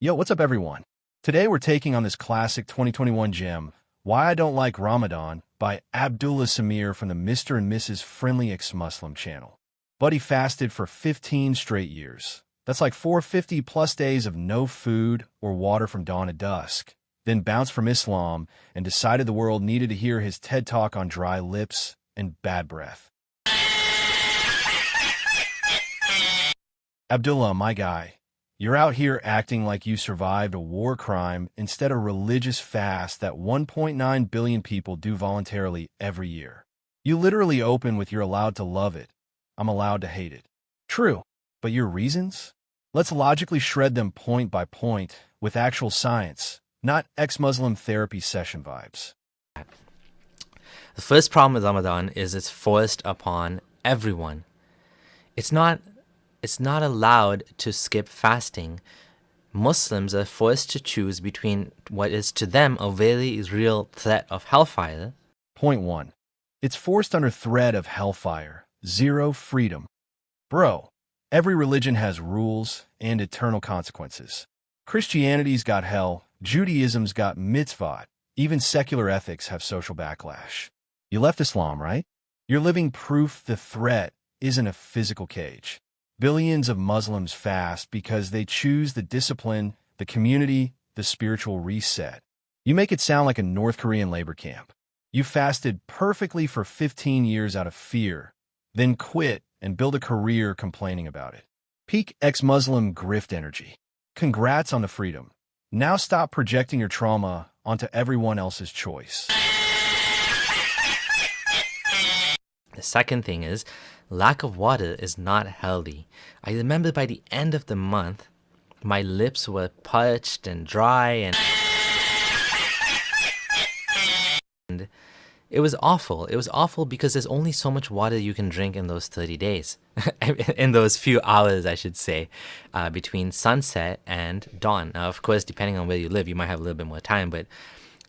Yo, what's up everyone? Today we're taking on this classic 2021 gem, Why I Don't Like Ramadan by Abdullah from the Mr. and Mrs. Friendly Ex-Muslim channel. Buddy fasted for 15 straight years. That's like 450 plus days of no food or water from dawn to dusk. Then bounced from Islam and decided the world needed to hear his TED Talk on dry lips and bad breath. Abdullah, my guy. You're out here acting like you survived a war crime instead of a religious fast that 1.9 billion people do voluntarily every year. You literally open with "You're allowed to love it. I'm allowed to hate it." True, but your reasons? Let's logically shred them point by point with actual science, not ex-Muslim therapy session vibes. The first problem with Ramadan is it's forced upon everyone. It's not allowed to skip fasting. Muslims are forced to choose between what is to them a very real threat of hellfire. Point 1. It's forced under threat of hellfire. Zero freedom. Bro, every religion has rules and eternal consequences. Christianity's got hell, Judaism's got mitzvot, even secular ethics have social backlash. You left Islam, right? You're living proof the threat isn't a physical cage. Billions of Muslims fast because they choose the discipline, the community, the spiritual reset. You make it sound like a North Korean labor camp. You fasted perfectly for 15 years out of fear, then quit and build a career complaining about it. Peak ex-Muslim grift energy. Congrats on the freedom. Now stop projecting your trauma onto everyone else's choice. The second thing is, lack of water is not healthy. I remember by the end of the month, my lips were parched and dry and it was awful. It was awful because there's only so much water you can drink in those 30 days. In those few hours, I should say, between sunset and dawn. Now, of course, depending on where you live, you might have a little bit more time, but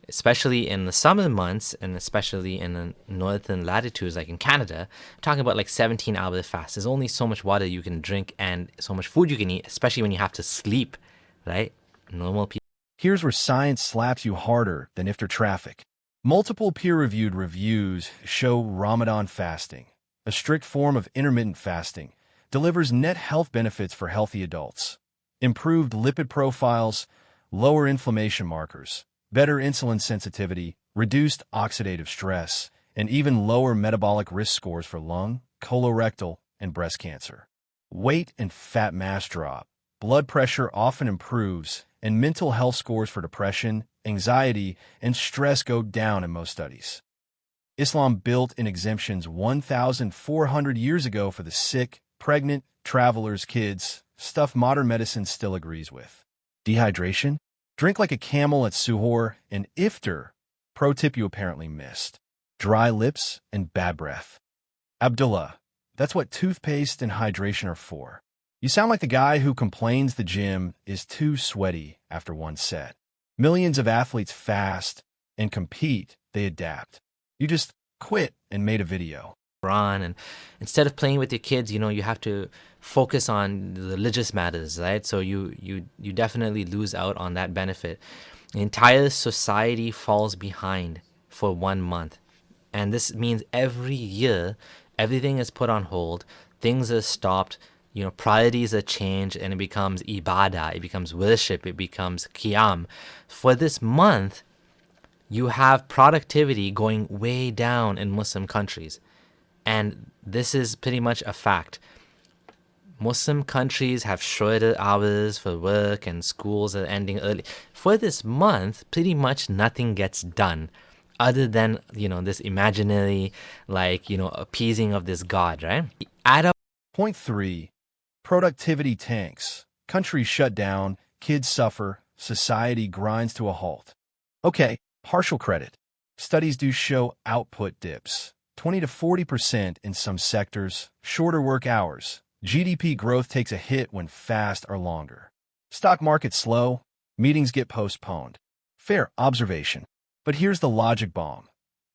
especially in the summer months and especially in the northern latitudes like in Canada, I'm talking about like 17-hour fast. There's only so much water you can drink and so much food you can eat, especially when you have to sleep, right? Normal people. Here's where science slaps you harder than iftar traffic. Multiple peer-reviewed reviews show Ramadan fasting, a strict form of intermittent fasting, delivers net health benefits for healthy adults. Improved lipid profiles, lower inflammation markers, better insulin sensitivity, reduced oxidative stress, and even lower metabolic risk scores for lung, colorectal, and breast cancer. Weight and fat mass drop, blood pressure often improves, and mental health scores for depression, anxiety, and stress go down in most studies. Islam built in exemptions 1,400 years ago for the sick, pregnant, travelers, kids, stuff modern medicine still agrees with. Dehydration? Drink like a camel at suhoor and iftar. Pro tip you apparently missed. Dry lips and bad breath. Abdullah, that's what toothpaste and hydration are for. You sound like the guy who complains the gym is too sweaty after one set. Millions of athletes fast and compete, they adapt. You just quit and made a video. And instead of playing with your kids, you have to focus on the religious matters, right? So you definitely lose out on that benefit. The entire society falls behind for 1 month. And this means every year, everything is put on hold, things are stopped, priorities are changed, and it becomes ibadah, it becomes worship, it becomes qiyam. For this month, you have productivity going way down in Muslim countries. And this is pretty much a fact. Muslim countries have shorter hours for work and schools are ending early. For this month, pretty much nothing gets done other than, this imaginary, appeasing of this God, right? Add up. Point 3. Productivity tanks. Countries shut down, kids suffer, society grinds to a halt. Okay, partial credit. Studies do show output dips. 20 to 40% in some sectors, shorter work hours. GDP growth takes a hit when fasts are longer. Stock market slow, meetings get postponed. Fair observation. But here's the logic bomb.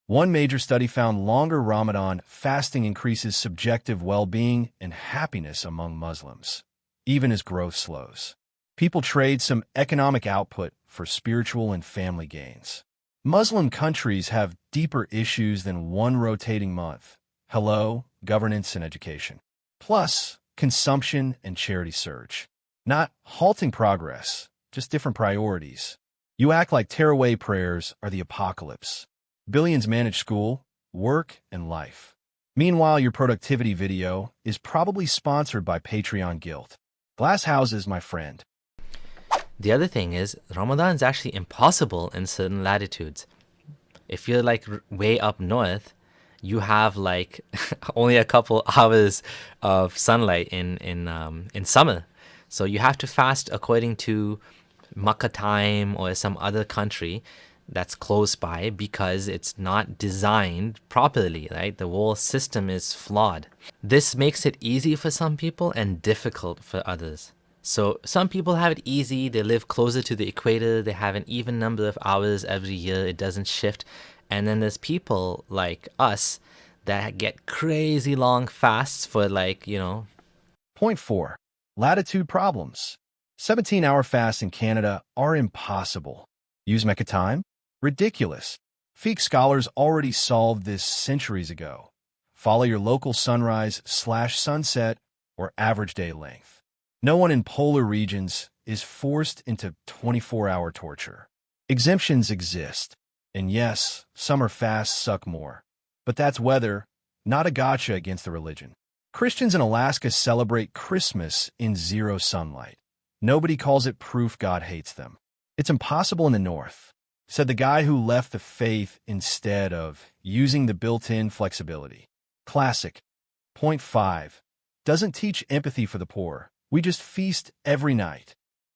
One major study found longer Ramadan fasting increases subjective well-being and happiness among Muslims, even as growth slows. People trade some economic output for spiritual and family gains. Muslim countries have deeper issues than one rotating month. Hello, governance and education. Plus, consumption and charity surge. Not halting progress, just different priorities. You act like tearaway prayers are the apocalypse. Billions manage school, work, and life. Meanwhile, your productivity video is probably sponsored by Patreon Guild. Glass houses, my friend. The other thing is, Ramadan is actually impossible in certain latitudes. If you're like way up north, you have like only a couple hours of sunlight in summer. So you have to fast according to Makkah time or some other country that's close by because it's not designed properly, right? The whole system is flawed. This makes it easy for some people and difficult for others. So some people have it easy, they live closer to the equator, they have an even number of hours every year, it doesn't shift. And then there's people like us that get crazy long fasts for Point 4. Latitude problems. 17-hour fasts in Canada are impossible. Use Mecca time? Ridiculous. Fiqh scholars already solved this centuries ago. Follow your local sunrise/sunset or average day length. No one in polar regions is forced into 24-hour torture. Exemptions exist. And yes, summer fasts suck more. But that's weather, not a gotcha against the religion. Christians in Alaska celebrate Christmas in zero sunlight. Nobody calls it proof God hates them. It's impossible in the north, said the guy who left the faith instead of using the built-in flexibility. Classic. Point 5. Doesn't teach empathy for the poor. We just feast every night.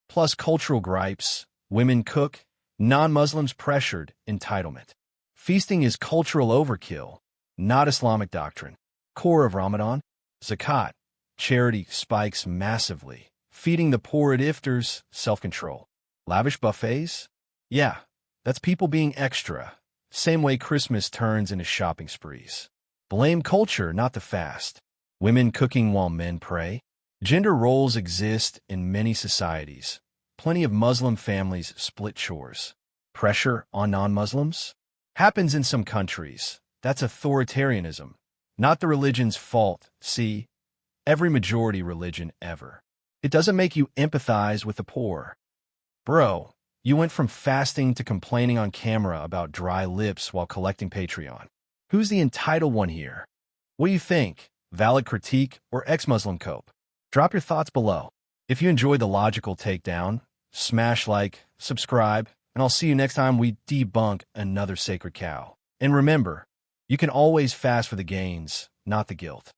Plus cultural gripes, women cook, non-Muslims pressured, entitlement. Feasting is cultural overkill, not Islamic doctrine. Core of Ramadan, zakat, charity spikes massively. Feeding the poor at iftars, self-control. Lavish buffets? Yeah, that's people being extra. Same way Christmas turns into shopping sprees. Blame culture, not the fast. Women cooking while men pray. Gender roles exist in many societies. Plenty of Muslim families split chores. Pressure on non-Muslims? Happens in some countries. That's authoritarianism. Not the religion's fault. See, every majority religion ever. It doesn't make you empathize with the poor. Bro, you went from fasting to complaining on camera about dry lips while collecting Patreon. Who's the entitled one here? What do you think? Valid critique or ex-Muslim cope? Drop your thoughts below. If you enjoyed the logical takedown, smash like, subscribe, and I'll see you next time we debunk another sacred cow. And remember, you can always fast for the gains, not the guilt.